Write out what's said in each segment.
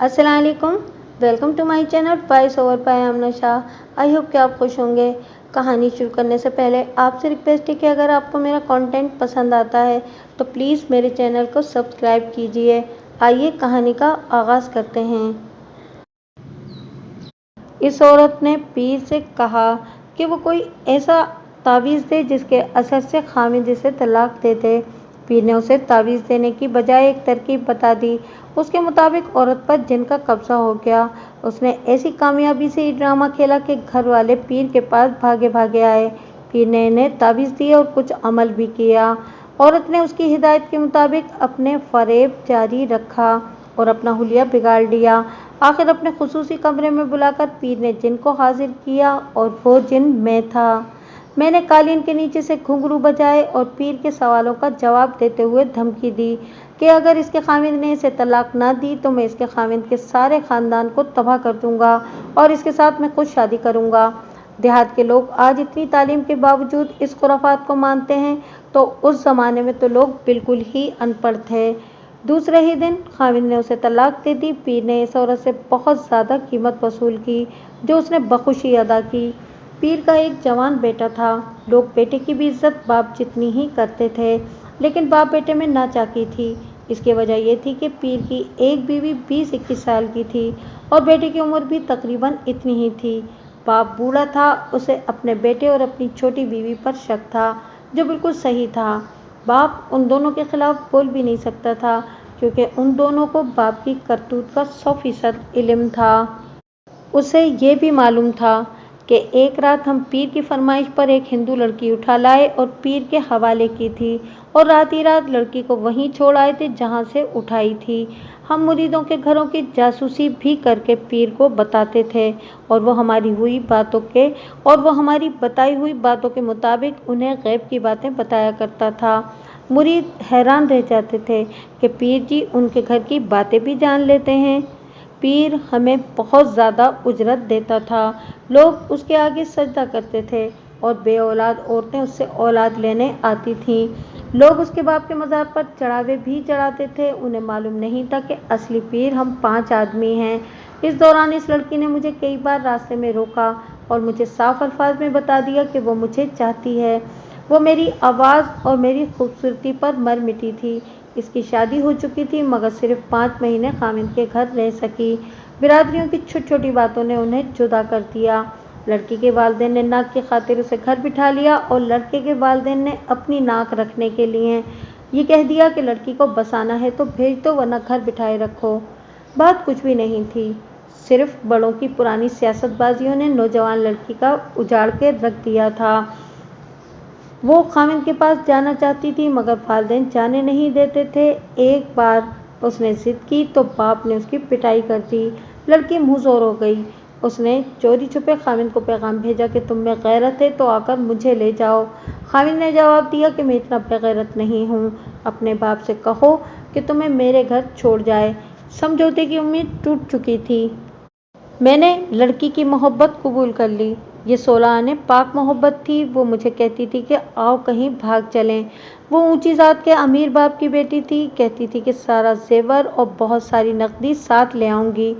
अस्सलाम वालेकुम, welcome to my channel voice over by Amna Shah. I hope कि आप खुश होंगे। कहानी शुरू करने से पहले आपसे रिक्वेस्ट है कि अगर आपको मेरा कंटेंट पसंद आता है तो प्लीज़ मेरे चैनल को सब्सक्राइब कीजिए। आइए कहानी का आगाज़ करते हैं। इस औरत ने पीर से कहा कि वो कोई ऐसा तावीज़ दे जिसके असर से खामिद इसे तलाक दे दे। पीर ने उसे तावीज़ देने की बजाय एक तरकीब बता दी। उसके मुताबिक औरत पर जिन का कब्जा हो गया। उसने ऐसी कामयाबी से ये ड्रामा खेला कि घर वाले पीर के पास भागे भागे आए। पीर ने इन्हें तावीज़ दिए और कुछ अमल भी किया। औरत ने उसकी हिदायत के मुताबिक अपने फ़रेब जारी रखा और अपना हुलिया बिगाड़ लिया। आखिर अपने खुसूसी कमरे में बुलाकर पीर ने जिन को हाजिर किया और वो जिन मैं था। मैंने कालीन के नीचे से घुंघरू बजाए और पीर के सवालों का जवाब देते हुए धमकी दी कि अगर इसके खामिद ने इसे तलाक ना दी तो मैं इसके खामिद के सारे ख़ानदान को तबाह कर दूंगा और इसके साथ मैं खुद शादी करूंगा। देहात के लोग आज इतनी तालीम के बावजूद इस खुराफात को मानते हैं, तो उस ज़माने में तो लोग बिल्कुल ही अनपढ़ थे। दूसरे ही दिन खामिद ने उसे तलाक दे दी। पीर ने इस औरत से बहुत ज़्यादा कीमत वसूल की, जो उसने बखुशी अदा की। पीर का एक जवान बेटा था। लोग बेटे की भी इज्जत बाप जितनी ही करते थे, लेकिन बाप बेटे में नाचाकी थी। इसकी वजह यह थी कि पीर की एक बीवी 20-21 साल की थी और बेटे की उम्र भी तकरीबन इतनी ही थी। बाप बूढ़ा था। उसे अपने बेटे और अपनी छोटी बीवी पर शक था, जो बिल्कुल सही था। बाप उन दोनों के खिलाफ बोल भी नहीं सकता था, क्योंकि उन दोनों को बाप की करतूत का 100% इल्म था। उसे ये भी मालूम था कि एक रात हम पीर की फरमाइश पर एक हिंदू लड़की उठा लाए और पीर के हवाले की थी, और रात ही रात लड़की को वहीं छोड़ आए थे जहाँ से उठाई थी। हम मुरीदों के घरों की जासूसी भी करके पीर को बताते थे, और वो हमारी बताई हुई बातों के मुताबिक उन्हें गैब की बातें बताया करता था। मुरीद हैरान रह जाते थे कि पीर जी उनके घर की बातें भी जान लेते हैं। पीर हमें बहुत ज़्यादा उजरत देता था। लोग उसके आगे सजदा करते थे और बेऔलाद औरतें उससे औलाद लेने आती थीं। लोग उसके बाप के मज़ार पर चढ़ावे भी चढ़ाते थे। उन्हें मालूम नहीं था कि असली पीर हम 5 आदमी हैं। इस दौरान इस लड़की ने मुझे कई बार रास्ते में रोका और मुझे साफ अल्फाज में बता दिया कि वो मुझे चाहती है। वो मेरी आवाज़ और मेरी खूबसूरती पर मर मिटी थी। इसकी शादी हो चुकी थी, मगर सिर्फ 5 महीने खामिद के घर रह सकी। बिरादरियों की छोटी छोटी बातों ने उन्हें जुदा कर दिया। लड़की के वालिदैन ने नाक की खातिर उसे घर बिठा लिया और लड़के के वालिदैन ने अपनी नाक रखने के लिए ये कह दिया कि लड़की को बसाना है तो भेज दो, वरना घर बिठाए रखो। बात कुछ भी नहीं थी, सिर्फ बड़ों की पुरानी सियासतबाजियों ने नौजवान लड़की का उजाड़ के रख दिया था। वो खामिद के पास जाना चाहती थी, मगर वालिदैन जाने नहीं देते थे। एक बार उसने जिद की तो बाप ने उसकी पिटाई कर दी। लड़की मुंहजोर हो गई। उसने चोरी छुपे खामिद को पैगाम भेजा कि तुम में गैरत है तो आकर मुझे ले जाओ। खामिद ने जवाब दिया कि मैं इतना बेगैरत नहीं हूँ। अपने बाप से कहो कि तुम्हें मेरे घर छोड़ जाए। समझौते की उम्मीद टूट चुकी थी। मैंने लड़की की मोहब्बत कबूल कर ली। ये 16 आने पाक मोहब्बत थी। वो मुझे कहती थी कि आओ कहीं भाग चलें। वो ऊंची ज़ात के अमीर बाप की बेटी थी। कहती थी कि सारा जेवर और बहुत सारी नकदी साथ ले आऊँगी।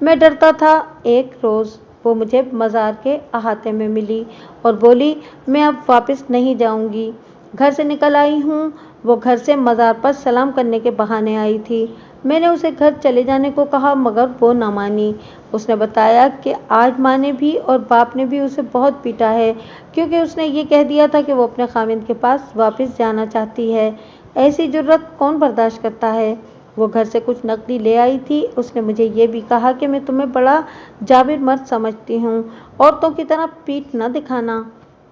मैं डरता था। एक रोज़ वो मुझे मज़ार के अहाते में मिली और बोली, मैं अब वापस नहीं जाऊँगी, घर से निकल आई हूँ। वो घर से मज़ार पर सलाम करने के बहाने आई थी। मैंने उसे घर चले जाने को कहा, मगर वो ना मानी। उसने बताया कि आज माँ ने भी और बाप ने भी उसे बहुत पीटा है, क्योंकि उसने ये कह दिया था कि वो अपने खामिद के पास वापस जाना चाहती है। ऐसी जुर्रत कौन बर्दाश्त करता है। वो घर से कुछ नकदी ले आई थी। उसने मुझे ये भी कहा कि मैं तुम्हें बड़ा जाबिर मर्द समझती हूँ, औरतों की तरह पीठ न दिखाना।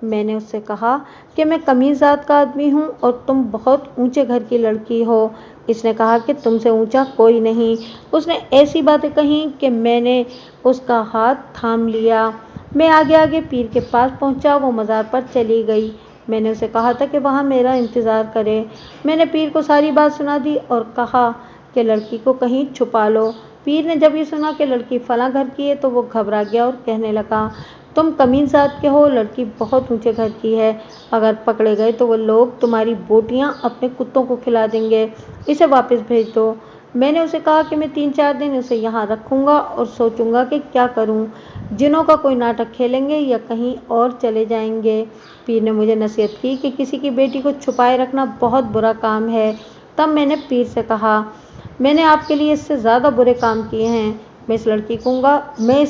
मैंने उससे कहा कि मैं कमीज़ ज़ात का आदमी हूँ और तुम बहुत ऊंचे घर की लड़की हो। इसने कहा कि तुमसे ऊंचा कोई नहीं। उसने ऐसी बातें कहीं कि मैंने उसका हाथ थाम लिया। मैं आगे आगे पीर के पास पहुंचा। वो मज़ार पर चली गई। मैंने उसे कहा था कि वहाँ मेरा इंतज़ार करे। मैंने पीर को सारी बात सुना दी और कहा कि लड़की को कहीं छुपा लो। पीर ने जब ये सुना कि लड़की फलां घर की है तो वो घबरा गया और कहने लगा, तुम कमीज़ ज़ात के हो, लड़की बहुत ऊंचे घर की है। अगर पकड़े गए तो वो लोग तुम्हारी बोटियां अपने कुत्तों को खिला देंगे। इसे वापस भेज दो। मैंने उसे कहा कि मैं 3-4 दिन उसे यहाँ रखूँगा और सोचूंगा कि क्या करूँ, जिनों का कोई नाटक खेलेंगे या कहीं और चले जाएंगे। पीर ने मुझे नसीहत की कि किसी की बेटी को छुपाए रखना बहुत बुरा काम है। तब मैंने पीर से कहा, मैंने आपके लिए इससे ज़्यादा बुरे काम किए हैं। मैं इस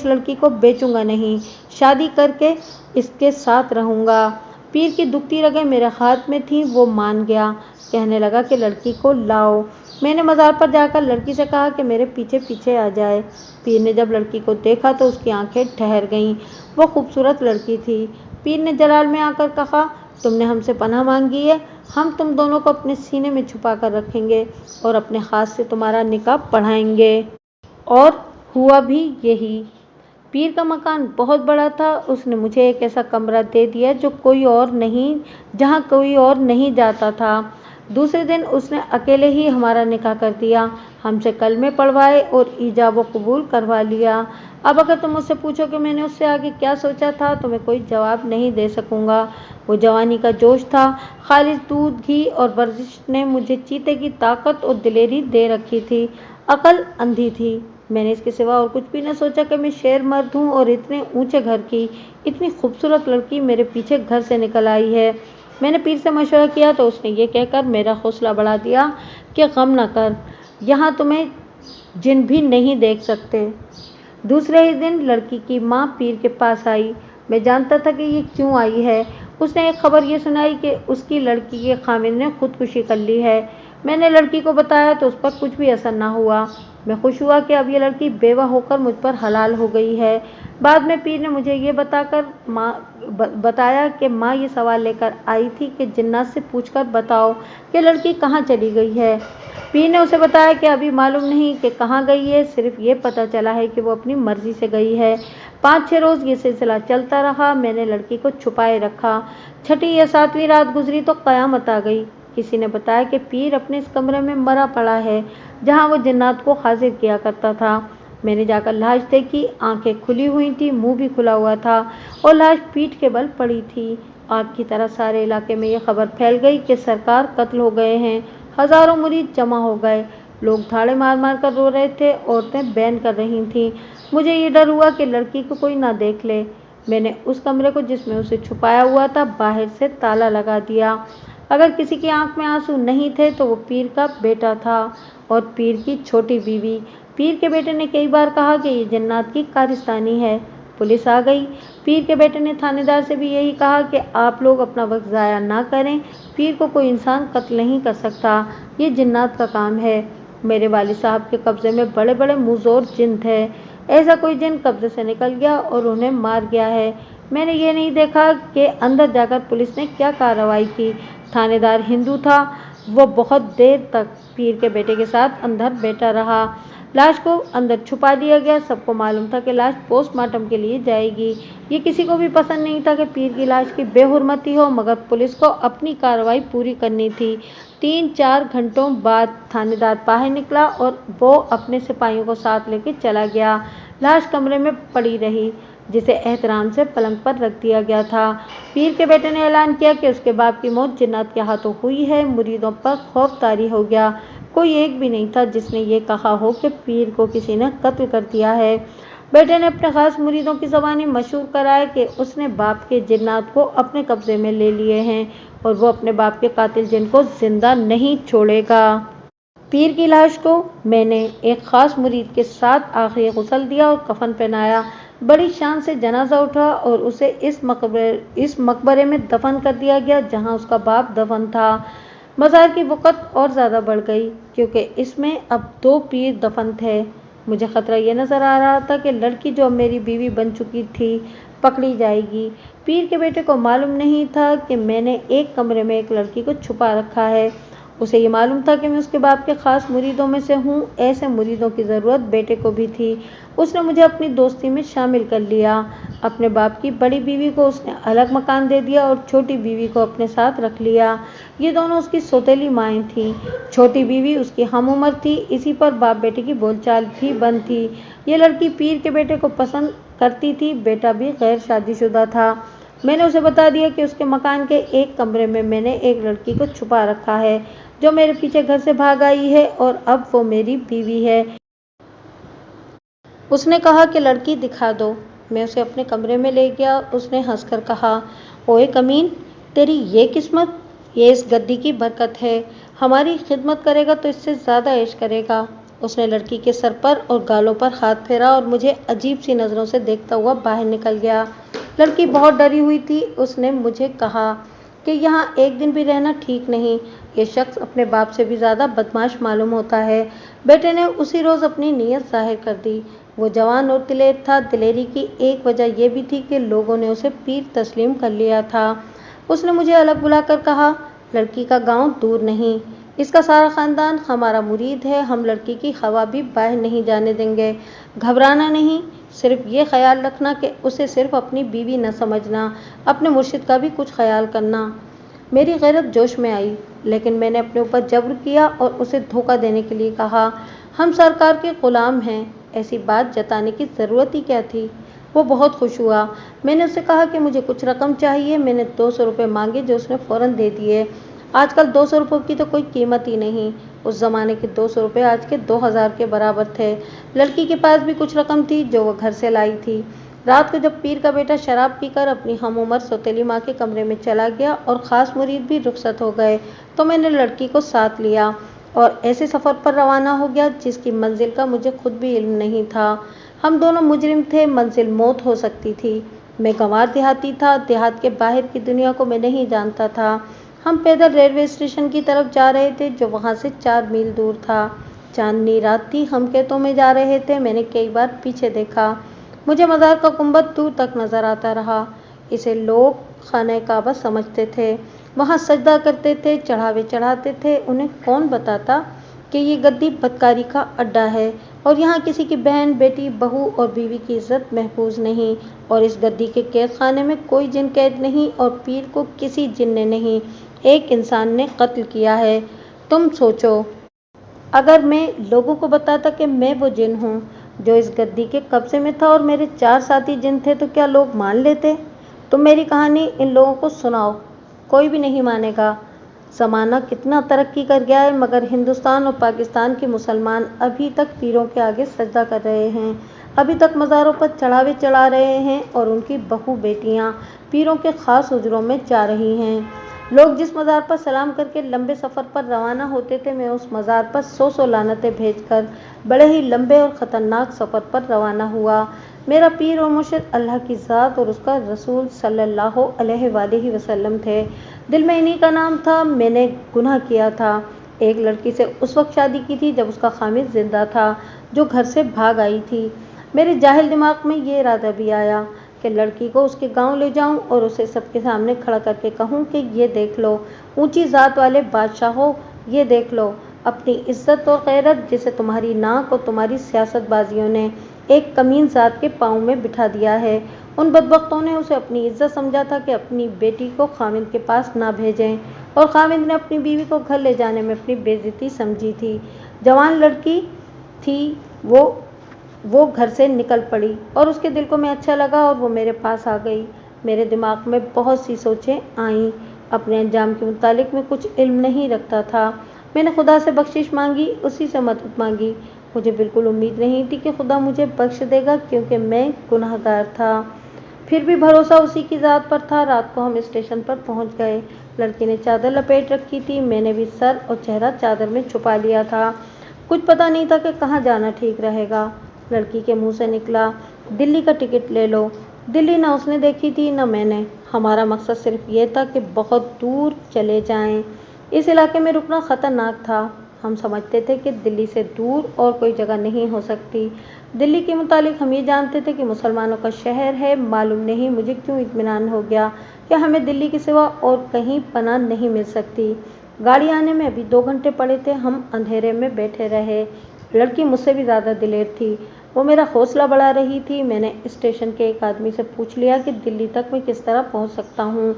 लड़की को बेचूंगा नहीं, शादी करके इसके साथ रहूँगा। पीर की दुखती रगें मेरे हाथ में थीं। वो मान गया, कहने लगा कि लड़की को लाओ। मैंने मज़ार पर जाकर लड़की से कहा कि मेरे पीछे पीछे आ जाए। पीर ने जब लड़की को देखा तो उसकी आंखें ठहर गईं। वो खूबसूरत लड़की थी। पीर ने जलाल में आकर कहा, तुमने हमसे पनाह मांगी है, हम तुम दोनों को अपने सीने में छुपा कर रखेंगे और अपने हाथ से तुम्हारा निकाह पढ़ाएंगे। और हुआ भी यही। पीर का मकान बहुत बड़ा था। उसने मुझे एक ऐसा कमरा दे दिया जहाँ कोई और नहीं जाता था। दूसरे दिन उसने अकेले ही हमारा निकाह कर दिया, हमसे कलमे पढ़वाए और ईजाब व कबूल करवा लिया। अब अगर तुम मुझसे पूछो कि मैंने उससे आगे क्या सोचा था तो मैं कोई जवाब नहीं दे सकूंगा। वो जवानी का जोश था, खालिस दूध, घी और वर्जिश ने मुझे चीते की ताकत और दिलेरी दे रखी थी। अकल अंधी थी। मैंने इसके सिवा और कुछ भी न सोचा कि मैं शेर मर्द हूँ और इतने ऊंचे घर की इतनी खूबसूरत लड़की मेरे पीछे घर से निकल आई है। मैंने पीर से मशवरा किया तो उसने ये कहकर मेरा हौसला बढ़ा दिया कि गम न कर, यहाँ तुम्हें जिन भी नहीं देख सकते। दूसरे ही दिन लड़की की माँ पीर के पास आई। मैं जानता था कि ये क्यों आई है। उसने एक खबर ये सुनाई कि उसकी लड़की के खामिद ने खुदकुशी कर ली है। मैंने लड़की को बताया तो उस पर कुछ भी असर न हुआ। मैं खुश हुआ कि अब ये लड़की बेवा होकर मुझ पर हलाल हो गई है। बाद में पीर ने मुझे ये बताया कि माँ ये सवाल लेकर आई थी कि जिन्नात से पूछकर बताओ कि लड़की कहाँ चली गई है। पीर ने उसे बताया कि अभी मालूम नहीं कि कहाँ गई है, सिर्फ ये पता चला है कि वो अपनी मर्जी से गई है। 5-6 रोज़ ये सिलसिला चलता रहा। मैंने लड़की को छुपाए रखा। 6ठी या 7वीं रात गुजरी तो क़यामत आ गई। किसी ने बताया कि पीर अपने इस कमरे में मरा पड़ा है जहाँ वो जिन्नात को हाजिर किया करता था। मैंने जाकर लाश देखी। आंखें खुली हुई थी, मुंह भी खुला हुआ था और लाश पीठ के बल पड़ी थी। आग की तरह सारे इलाके में ये खबर फैल गई कि सरकार कत्ल हो गए हैं। हजारों मुरीद जमा हो गए। लोग धाड़े मार मार कर रो रहे थे। औरतें बैन कर रही थीं। मुझे ये डर हुआ कि लड़की को कोई ना देख ले। मैंने उस कमरे को जिसमें उसे छुपाया हुआ था बाहर से ताला लगा दिया। अगर किसी की आंख में आंसू नहीं थे तो वो पीर का बेटा था और पीर की छोटी बीवी। पीर के बेटे ने कई बार कहा कि ये जिन्नात की कारस्तानी है। पुलिस आ गई। पीर के बेटे ने थानेदार से भी यही कहा कि आप लोग अपना वक्त ज़ाया ना करें, पीर को कोई इंसान कत्ल नहीं कर सकता, ये जिन्नात का काम है। मेरे वालिद साहब के कब्ज़े में बड़े बड़े मुज़ोर जिन थे। ऐसा कोई जिन कब्ज़े से निकल गया और उन्हें मार गया है। मैंने ये नहीं देखा कि अंदर जाकर पुलिस ने क्या कार्रवाई की। थानेदार हिंदू था। वो बहुत देर तक पीर के बेटे के साथ अंदर बैठा रहा। लाश को अंदर छुपा दिया गया। सबको मालूम था कि लाश पोस्टमार्टम के लिए जाएगी। ये किसी को भी पसंद नहीं था कि पीर की लाश की बेहुरमती हो, मगर पुलिस को अपनी कार्रवाई पूरी करनी थी। 3-4 घंटों बाद थानेदार बाहर निकला और वो अपने सिपाहियों को साथ लेकर चला गया। लाश कमरे में पड़ी रही, जिसे एहतराम से पलंग पर रख दिया गया था। पीर के बेटे ने ऐलान किया कि उसके बाप की मौत जिन्नात के हाथों हुई है। मुरीदों पर खौफ तारी हो गया। कोई एक भी नहीं था जिसने ये कहा हो कि पीर को किसी ने कत्ल कर दिया है। बेटे ने अपने खास मुरीदों की ज़बानी मशहूर कराया कि उसने बाप के जिन्नात को अपने कब्जे में ले लिए हैं और वो अपने बाप के कातिल जिन को जिंदा नहीं छोड़ेगा। पीर की लाश को मैंने एक खास मुरीद के साथ आखिरी गुस्ल दिया और कफन पहनाया। बड़ी शान से जनाजा उठा और उसे इस मकबरे में दफन कर दिया गया जहां उसका बाप दफन था। मज़ार की वक़्त और ज़्यादा बढ़ गई क्योंकि इसमें अब 2 पीर दफन थे। मुझे ख़तरा ये नज़र आ रहा था कि लड़की जो अब मेरी बीवी बन चुकी थी पकड़ी जाएगी। पीर के बेटे को मालूम नहीं था कि मैंने एक कमरे में एक लड़की को छुपा रखा है। उसे ये मालूम था कि मैं उसके बाप के ख़ास मुरीदों में से हूँ। ऐसे मुरीदों की ज़रूरत बेटे को भी थी। उसने मुझे अपनी दोस्ती में शामिल कर लिया। अपने बाप की बड़ी बीवी को उसने अलग मकान दे दिया और छोटी बीवी को अपने साथ रख लिया। ये दोनों उसकी सौतेली माएँ थीं। छोटी बीवी उसकी हम उम्र थी। इसी पर बाप बेटे की बोलचाल भी बंद थी। ये लड़की पीर के बेटे को पसंद करती थी। बेटा भी गैर शादीशुदा था। मैंने उसे बता दिया कि उसके मकान के एक कमरे में मैंने एक लड़की को छुपा रखा है। जो मेरे पीछे घर से भाग आई है और अब वो मेरी बीवी है। उसने कहा कि लड़की दिखा दो। मैं उसे अपने कमरे में ले गया। उसने हंसकर कहा, ओए कमीन, तेरी ये किस्मत, ये इस गद्दी की बरकत है। हमारी खिदमत करेगा तो इससे ज़्यादा ऐश करेगा। उसने लड़की के सर पर और गालों पर हाथ फेरा और मुझे अजीब सी नज़रों से देखता हुआ बाहर निकल गया। लड़की बहुत डरी हुई थी। उसने मुझे कहा कि यहाँ एक दिन भी रहना ठीक नहीं। ये शख्स अपने बाप से भी ज़्यादा बदमाश मालूम होता है। बेटे ने उसी रोज़ अपनी नीयत जाहिर कर दी। वो जवान और दिलेर था। दिलेरी की एक वजह यह भी थी कि लोगों ने उसे पीर तस्लीम कर लिया था। उसने मुझे अलग बुलाकर कहा, लड़की का गांव दूर नहीं, इसका सारा ख़ानदान हमारा मुरीद है। हम लड़की की हवा भी बाहर नहीं जाने देंगे। घबराना नहीं, सिर्फ ये ख्याल रखना कि उसे सिर्फ अपनी बीवी न समझना, अपने मुर्शिद का भी कुछ ख्याल करना। मेरी गैरत जोश में आई, लेकिन मैंने अपने ऊपर जब्र किया और उसे धोखा देने के लिए कहा, हम सरकार के ग़ुलाम हैं, ऐसी बात जताने की ज़रूरत ही क्या थी। वो बहुत खुश हुआ। मैंने उससे कहा कि मुझे कुछ रकम चाहिए। मैंने 200 रुपये मांगे जो उसने फ़ौरन दे दिए। आजकल 200 रुपये की तो कोई कीमत ही नहीं। उस ज़माने के 200 रुपये आज के 2000 के बराबर थे। लड़की के पास भी कुछ रकम थी जो वह घर से लाई थी। रात को जब पीर का बेटा शराब पीकर अपनी हम उम्र सौतेली माँ के कमरे में चला गया और ख़ास मुरीद भी रुखसत हो गए, तो मैंने लड़की को साथ लिया और ऐसे सफ़र पर रवाना हो गया जिसकी मंजिल का मुझे खुद भी इल्म नहीं था। हम दोनों मुजरिम थे। मंजिल मौत हो सकती थी। मैं गंवार देहाती था। देहात के बाहर की दुनिया को मैं नहीं जानता था। हम पैदल रेलवे स्टेशन की तरफ जा रहे थे जो वहाँ से 4 मील दूर था। चांदनी रात थी। हम खेतों में जा रहे थे। मैंने कई बार पीछे देखा। मुझे मज़ार का गुंबद दूर तक नज़र आता रहा। इसे लोग खाने काबा समझते थे। वहाँ सजदा करते थे, चढ़ावे चढ़ाते थे। उन्हें कौन बताता कि ये गद्दी बदकारी का अड्डा है और यहाँ किसी की बहन, बेटी, बहू और बीवी की इज्जत महफूज नहीं। और इस गद्दी के कैद खाने में कोई जिन कैद नहीं और पीर को किसी जिन ने नहीं, एक इंसान ने कत्ल किया है। तुम सोचो, अगर मैं लोगों को बताता कि मैं वो जिन हूँ जो इस गद्दी के कब्जे में था और मेरे 4 साथी जिन थे, तो क्या लोग मान लेते? तुम मेरी कहानी इन लोगों को सुनाओ, कोई भी नहीं मानेगा। ज़माना कितना तरक्की कर गया है, मगर हिंदुस्तान और पाकिस्तान के मुसलमान अभी तक पीरों के आगे सजदा कर रहे हैं, अभी तक मज़ारों पर चढ़ावे चढ़ा रहे हैं और उनकी बहू बेटियां पीरों के ख़ास हुजरों में जा रही हैं। लोग जिस मज़ार पर सलाम करके लंबे सफ़र पर रवाना होते थे, मैं उस मज़ार पर 100 लानतें भेजकर बड़े ही लंबे और ख़तरनाक सफ़र पर रवाना हुआ। मेरा पीर और मुर्शिद अल्लाह की ज़ात और उसका रसूल सल्लल्लाहु अलैहि वसल्लम थे। दिल में इन्हीं का नाम था। मैंने गुनाह किया था। एक लड़की से उस वक्त शादी की थी जब उसका खामिद जिंदा था, जो घर से भाग आई थी। मेरे जाहिल दिमाग में ये इरादा भी आया कि लड़की को उसके गांव ले जाऊं और उसे सबके सामने खड़ा करके कहूं कि ये देख लो ऊंची ज़ात वाले बादशाहों, ये देख लो अपनी इज्जत और गैरत जिसे तुम्हारी नाक और तुम्हारी सियासतबाजियों ने एक कमीन ज़ात के पाँव में बिठा दिया है। उन बदबख्तों ने उसे अपनी इज्जत समझा था कि अपनी बेटी को खामिद के पास ना भेजें, और खामिद ने अपनी बीवी को घर ले जाने में अपनी बेइज्जती समझी थी। जवान लड़की थी वो घर से निकल पड़ी और उसके दिल को मैं अच्छा लगा और वो मेरे पास आ गई। मेरे दिमाग में बहुत सी सोचें आईं। अपने अंजाम के मुतालिक मैं कुछ इल्म नहीं रखता था। मैंने खुदा से बख्शिश मांगी, उसी से मदद मांगी। मुझे बिल्कुल उम्मीद नहीं थी कि खुदा मुझे बख्श देगा, क्योंकि मैं गुनाहगार था। फिर भी भरोसा उसी की ज़ात पर था। रात को हम स्टेशन पर पहुंच गए। लड़की ने चादर लपेट रखी थी। मैंने भी सर और चेहरा चादर में छुपा लिया था। कुछ पता नहीं था कि कहाँ जाना ठीक रहेगा। लड़की के मुंह से निकला, दिल्ली का टिकट ले लो। दिल्ली ना उसने देखी थी न मैंने। हमारा मकसद सिर्फ ये था कि बहुत दूर चले जाएं। इस इलाके में रुकना ख़तरनाक था। हम समझते थे कि दिल्ली से दूर और कोई जगह नहीं हो सकती। दिल्ली के मुतालिक हम ये जानते थे कि मुसलमानों का शहर है। मालूम नहीं मुझे क्यों इत्मीनान हो गया कि हमें दिल्ली के सिवा और कहीं पनाह नहीं मिल सकती। गाड़ी आने में अभी 2 घंटे पड़े थे। हम अंधेरे में बैठे रहे। लड़की मुझसे भी ज़्यादा दिलेर थी। वो मेरा हौसला बढ़ा रही थी। मैंने स्टेशन के एक आदमी से पूछ लिया कि दिल्ली तक मैं किस तरह पहुंच सकता हूं।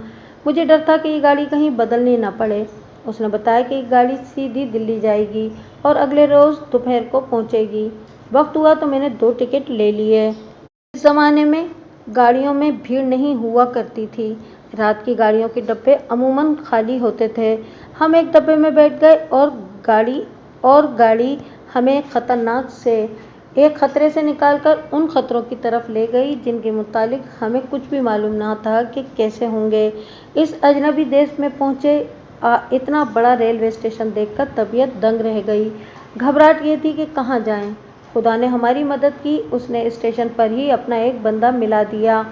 मुझे डर था कि ये गाड़ी कहीं बदलनी ना पड़े। उसने बताया कि एक गाड़ी सीधी दिल्ली जाएगी और अगले रोज़ दोपहर को पहुंचेगी। वक्त हुआ तो मैंने 2 टिकट ले लिए। इस ज़माने में गाड़ियों में भीड़ नहीं हुआ करती थी। रात की गाड़ियों के डब्बे अमूमन खाली होते थे। ہم ایک ڈبے میں بیٹھ گئے اور گاڑی ہمیں ایک خطرے سے نکال کر ان خطروں کی طرف لے گئی جن کے متعلق ہمیں کچھ بھی معلوم نہ تھا کہ کیسے ہوں گے۔ اس اجنبی دیش میں پہنچے اتنا بڑا ریلوے اسٹیشن دیکھ کر طبیعت دنگ رہ گئی۔ گھبراہٹ یہ تھی کہ کہاں جائیں۔ خدا نے ہماری مدد کی، اس نے اسٹیشن پر ہی اپنا ایک بندہ ملا دیا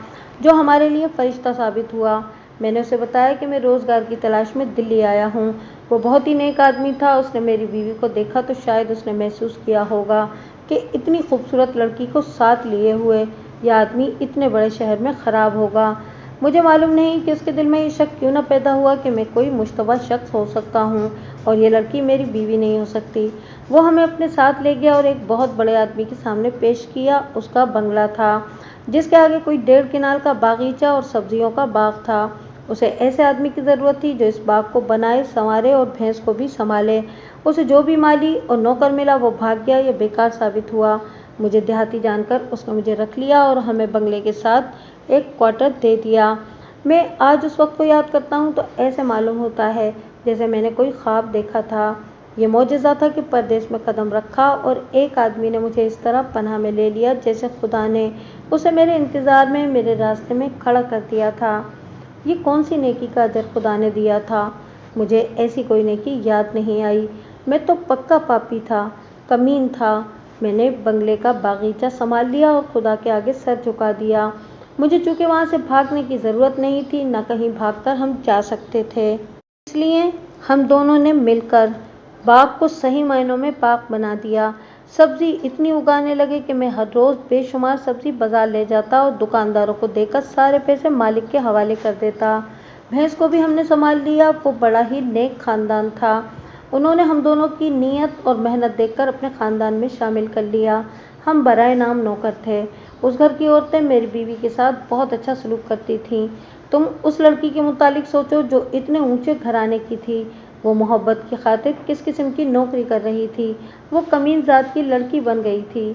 جو ہمارے لیے فرشتہ ثابت ہوا۔ میں نے اسے بتایا کہ میں روزگار کی تلاش میں دلی آیا ہوں۔ وہ بہت ہی نیک آدمی تھا۔ اس نے میری بیوی کو دیکھا تو شاید اس نے محسوس کیا ہوگا کہ اتنی خوبصورت لڑکی کو ساتھ لیے ہوئے یہ آدمی اتنے بڑے شہر میں خراب ہوگا۔ مجھے معلوم نہیں کہ اس کے دل میں یہ شک کیوں نہ پیدا ہوا کہ میں کوئی مشتبہ شخص ہو سکتا ہوں اور یہ لڑکی میری بیوی نہیں ہو سکتی۔ وہ ہمیں اپنے ساتھ لے گیا اور ایک بہت بڑے آدمی کے سامنے پیش کیا۔ اس کا بنگلہ تھا جس کے آگے کوئی 1.5 کنال کا باغیچہ اور سبزیوں کا باغ تھا۔ اسے ایسے آدمی کی ضرورت تھی جو اس باغ کو بنائے، سنوارے اور بھینس کو بھی سنبھالے۔ اسے جو بھی مالی اور نوکر ملا وہ بھاگ گیا یا بیکار ثابت ہوا۔ مجھے دیہاتی جان کر اس نے مجھے رکھ لیا اور ہمیں بنگلے کے ساتھ ایک کوارٹر دے دیا۔ میں آج اس وقت کو یاد کرتا ہوں تو ایسے معلوم ہوتا ہے جیسے میں نے کوئی خواب دیکھا تھا۔ یہ معجزہ تھا کہ پردیس میں قدم رکھا اور ایک آدمی نے مجھے اس طرح پناہ میں لے لیا جیسے خدا نے اسے میرے انتظار میں میرے راستے میں کھڑا کر دیا تھا۔ یہ کون سی نیکی کا اجر خدا نے دیا تھا؟ مجھے ایسی کوئی نیکی یاد نہیں آئی۔ میں تو پکا پاپی تھا، کمین تھا۔ میں نے بنگلے کا باغیچہ سنبھال لیا اور خدا کے آگے سر جھکا دیا۔ مجھے چونکہ وہاں سے بھاگنے کی ضرورت نہیں تھی، نہ کہیں بھاگ کر ہم جا سکتے تھے۔ اس لیے ہم دونوں نے مل کر باغ کو صحیح معنوں میں پاک بنا دیا۔ سبزی اتنی اگانے لگے کہ میں ہر روز بے شمار سبزی بازار لے جاتا اور دکانداروں کو دے کر سارے پیسے مالک کے حوالے کر دیتا۔ بھینس کو بھی ہم نے سنبھال لیا۔ وہ بڑا ہی نیک خاندان تھا۔ انہوں نے ہم دونوں کی نیت اور محنت دیکھ کر اپنے خاندان میں شامل کر لیا۔ ہم برائے نام نوکر تھے۔ اس گھر کی عورتیں میری بیوی کے ساتھ بہت اچھا سلوک کرتی تھیں۔ تم اس لڑکی کے متعلق سوچو جو اتنے اونچے گھرانے کی تھی۔ وہ محبت کی خاطر کس قسم کی نوکری کر رہی تھی۔ وہ کمین ذات کی لڑکی بن گئی تھی۔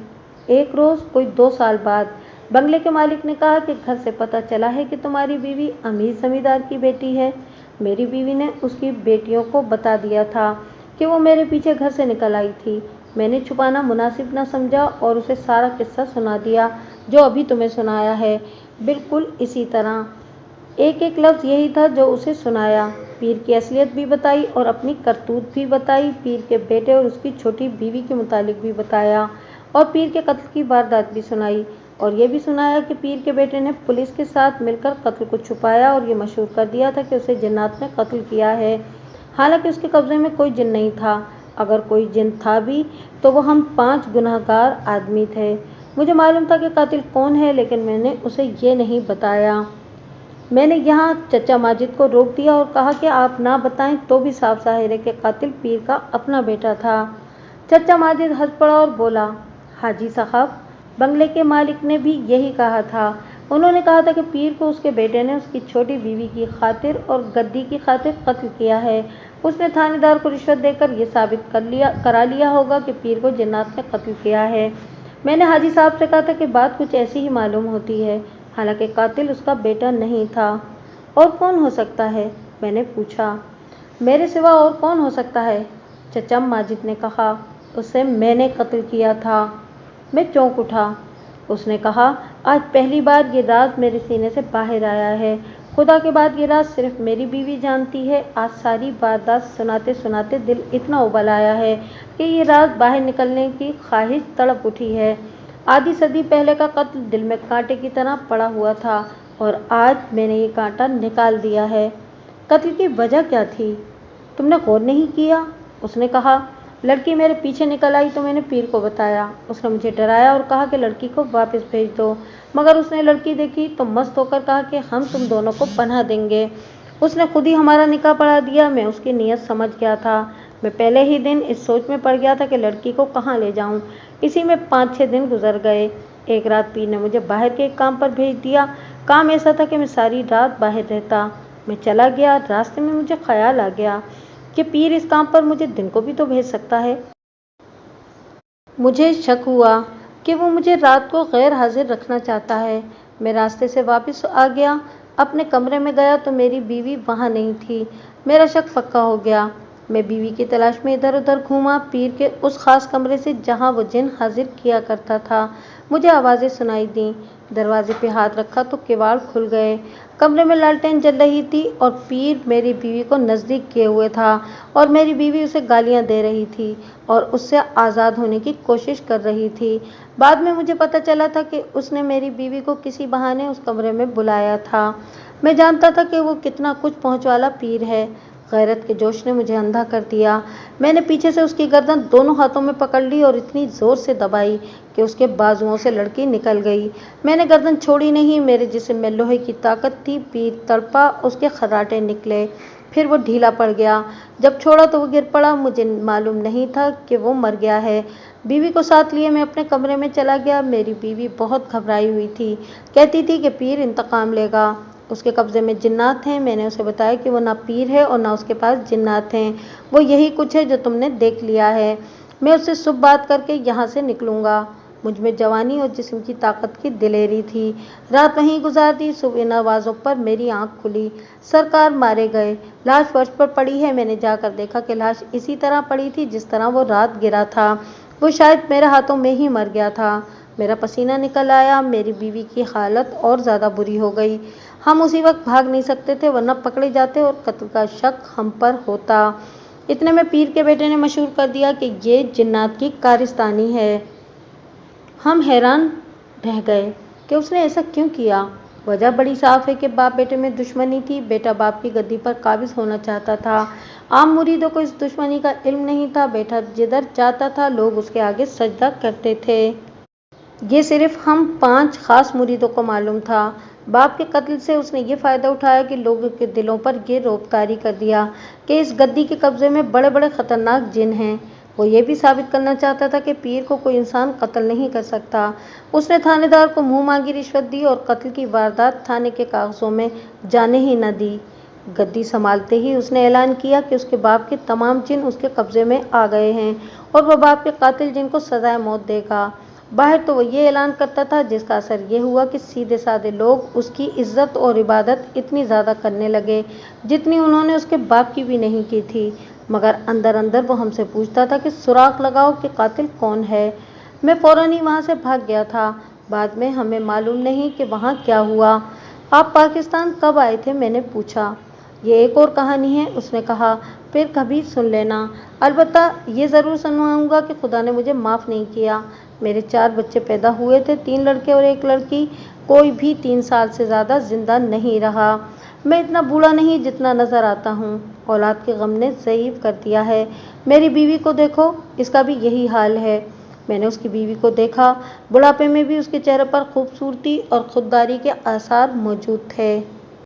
ایک روز کوئی 2 سال بعد بنگلے کے مالک نے کہا کہ گھر سے پتہ چلا ہے کہ تمہاری بیوی امیر زمیندار کی بیٹی ہے۔ میری بیوی نے اس کی بیٹیوں کو بتا دیا تھا کہ وہ میرے پیچھے گھر سے نکل آئی تھی۔ میں نے چھپانا مناسب نہ سمجھا اور اسے سارا قصہ سنا دیا جو ابھی تمہیں سنایا ہے، بالکل اسی طرح۔ ایک ایک لفظ یہی تھا جو اسے سنایا۔ پیر کی اصلیت بھی بتائی اور اپنی کرتوت بھی بتائی۔ پیر کے بیٹے اور اس کی چھوٹی بیوی کے متعلق بھی بتایا اور پیر کے قتل کی واردات بھی سنائی اور یہ بھی سنایا کہ پیر کے بیٹے نے پولیس کے ساتھ مل کر قتل کو چھپایا اور یہ مشہور کر دیا تھا کہ اسے جنات نے قتل کیا ہے، حالانکہ اس کے قبضے میں کوئی جن نہیں تھا۔ اگر کوئی جن تھا بھی تو وہ ہم 5 گنہگار آدمی تھے۔ مجھے معلوم تھا کہ قاتل کون ہے لیکن میں نے اسے یہ نہیں بتایا۔ میں نے یہاں چچا ماجد کو روک دیا اور کہا کہ آپ نہ بتائیں تو بھی صاف ظاہر ہے کہ قاتل پیر کا اپنا بیٹا تھا۔ چچا ماجد ہنس پڑا اور بولا، حاجی صاحب، بنگلے کے مالک نے بھی یہی کہا تھا۔ انہوں نے کہا تھا کہ پیر کو اس کے بیٹے نے اس کی چھوٹی بیوی کی خاطر اور گدی کی خاطر قتل کیا ہے۔ اس نے تھانے دار کو رشوت دے کر یہ ثابت کرا لیا ہوگا کہ پیر کو جنات نے قتل کیا ہے۔ میں نے حاجی صاحب سے کہا تھا کہ بات کچھ ایسی ہی معلوم ہوتی ہے، حالانکہ قاتل اس کا بیٹا نہیں تھا۔ اور کون ہو سکتا ہے؟ میں نے پوچھا۔ میرے سوا اور کون ہو سکتا ہے؟ چچا ماجد نے کہا، اسے میں نے قتل کیا تھا۔ میں چونک اٹھا۔ اس نے کہا، آج پہلی بار یہ راز میرے سینے سے باہر آیا ہے۔ خدا کے بعد یہ راز صرف میری بیوی جانتی ہے۔ آج ساری واردات سناتے سناتے دل اتنا ابل آیا ہے کہ یہ راز باہر نکلنے کی خواہش تڑپ اٹھی ہے۔ آدھی صدی پہلے کا قتل دل میں کانٹے کی طرح پڑا ہوا تھا اور آج میں نے یہ کانٹا نکال دیا ہے۔ قتل کی وجہ کیا تھی؟ تم نے غور نہیں کیا؟ اس نے کہا، لڑکی میرے پیچھے نکل آئی تو میں نے پیر کو بتایا۔ اس نے مجھے ڈرایا اور کہا کہ لڑکی کو واپس بھیج دو، مگر اس نے لڑکی دیکھی تو مست ہو کر کہا کہ ہم تم دونوں کو پناہ دیں گے۔ اس نے خود ہی ہمارا نکاح پڑھا دیا۔ میں اس کی نیت سمجھ گیا تھا۔ میں پہلے ہی دن اس سوچ میں پڑ گیا تھا کہ لڑکی کو کہاں لے جاؤں۔ اسی میں 5-6 دن گزر گئے۔ ایک رات پیر نے مجھے باہر کے ایک کام پر بھیج دیا۔ کام ایسا تھا کہ میں ساری رات باہر رہتا۔ میں چلا گیا۔ راستے میں مجھے خیال آ گیا کہ پیر اس کام پر مجھے دن کو بھی تو بھیج سکتا ہے۔ مجھے شک ہوا کہ وہ مجھے رات کو غیر حاضر رکھنا چاہتا ہے۔ میں راستے سے واپس آ گیا۔ اپنے کمرے میں گیا تو میری بیوی وہاں نہیں تھی۔ میرا شک پکا ہو گیا۔ मैं बीवी की तलाश में इधर उधर घूमा। पीर के उस खास कमरे से जहां वो जिन हाजिर किया करता था मुझे आवाज़ें सुनाई दी। दरवाजे पे हाथ रखा तो किवाड़ खुल गए। कमरे में लालटेन जल रही थी और पीर मेरी बीवी को नज़दीक किए हुए था और मेरी बीवी उसे गालियां दे रही थी और उससे आज़ाद होने की कोशिश कर रही थी। बाद में मुझे पता चला था कि उसने मेरी बीवी को किसी बहाने उस कमरे में बुलाया था। मैं जानता था कि वो कितना कुछ पहुंचवाला पीर है। गैरत के जोश ने मुझे अंधा कर दिया। मैंने पीछे से उसकी गर्दन दोनों हाथों में पकड़ ली और इतनी जोर से दबाई कि उसके बाजुओं से लड़की निकल गई। मैंने गर्दन छोड़ी नहीं। मेरे जिस्म में लोहे की ताकत थी। पीर तड़पा, उसके खर्राटे निकले, फिर वो ढीला पड़ गया। जब छोड़ा तो वो गिर पड़ा। मुझे मालूम नहीं था कि वो मर गया है। बीवी को साथ लिए मैं अपने कमरे में चला गया। मेरी बीवी बहुत घबराई हुई थी। कहती थी कि पीर इंतकाम लेगा, उसके कब्जे में जिन्नात हैं। मैंने उसे बताया कि वो ना पीर है और ना उसके पास जिन्नात हैं, वो यही कुछ है जो तुमने देख लिया है। मैं उससे शुभ बात करके यहाँ से निकलूँगा। मुझ में जवानी और जिस्म की ताकत की दिलेरी थी। रात वहीं गुजार दी। सुबह इन आवाज़ों पर मेरी आँख खुली। सरकार मारे गए। लाश फर्श पर पड़ी है। मैंने जाकर देखा कि लाश इसी तरह पड़ी थी जिस तरह वो रात गिरा था। वो शायद मेरे हाथों में ही मर गया था। मेरा पसीना निकल आया। मेरी बीवी की हालत और ज़्यादा बुरी हो गई। हम उसी वक्त भाग नहीं सकते थे वरना पकड़े जाते और कत्ल का शक हम पर होता। इतने में पीर के बेटे ने मशहूर कर दिया कि ये जिन्नात की कारस्तानी है। हम हैरान रह गए कि उसने ऐसा क्यों किया। वजह बड़ी साफ है कि बाप बेटे में दुश्मनी थी। बेटा बाप की गद्दी पर काबिज होना चाहता था। आम मुरीदों को इस दुश्मनी का इल्म नहीं था। बेटा जिधर जाता था लोग उसके आगे सजदा करते थे। ये सिर्फ हम 5 खास मुरीदों को मालूम था। बाप के कत्ल से उसने ये फ़ायदा उठाया कि लोगों के दिलों पर ये रौब तारी कर दिया कि इस गद्दी के कब्जे में बड़े बड़े ख़तरनाक जिन हैं। वो ये भी साबित करना चाहता था कि पीर को कोई इंसान कत्ल नहीं कर सकता। उसने थानेदार को मुंह मांगी रिश्वत दी और कत्ल की वारदात थाने के कागज़ों में जाने ही न दी। गद्दी संभालते ही उसने ऐलान किया कि उसके बाप के तमाम जिन उसके कब्जे में आ गए हैं और वह बाप के कातिल जिन को सजाए मौत देगा। बाहर तो वो ये ऐलान करता था जिसका असर ये हुआ कि सीधे साधे लोग उसकी इज्जत और इबादत इतनी ज़्यादा करने लगे जितनी उन्होंने उसके बाप की भी नहीं की थी। मगर अंदर अंदर वो हमसे पूछता था कि सुराग लगाओ कि कातिल कौन है। मैं फ़ौरन ही वहाँ से भाग गया था। बाद में हमें मालूम नहीं कि वहाँ क्या हुआ। आप पाकिस्तान कब आए थे, मैंने पूछा। ये एक और कहानी है, उसने कहा, फिर कभी सुन लेना। अलबत्ता ये ज़रूर सुनवाऊंगा कि खुदा ने मुझे माफ़ नहीं किया। मेरे 4 बच्चे पैदा हुए थे, 3 लड़के और 1 लड़की। कोई भी 3 साल से ज़्यादा जिंदा नहीं रहा। मैं इतना बूढ़ा नहीं जितना नज़र आता हूँ। औलाद के गम ने ज़ईफ़ कर दिया है। मेरी बीवी को देखो, इसका भी यही हाल है। मैंने उसकी बीवी को देखा। बुढ़ापे में भी उसके चेहरे पर खूबसूरती और खुददारी के आसार मौजूद थे।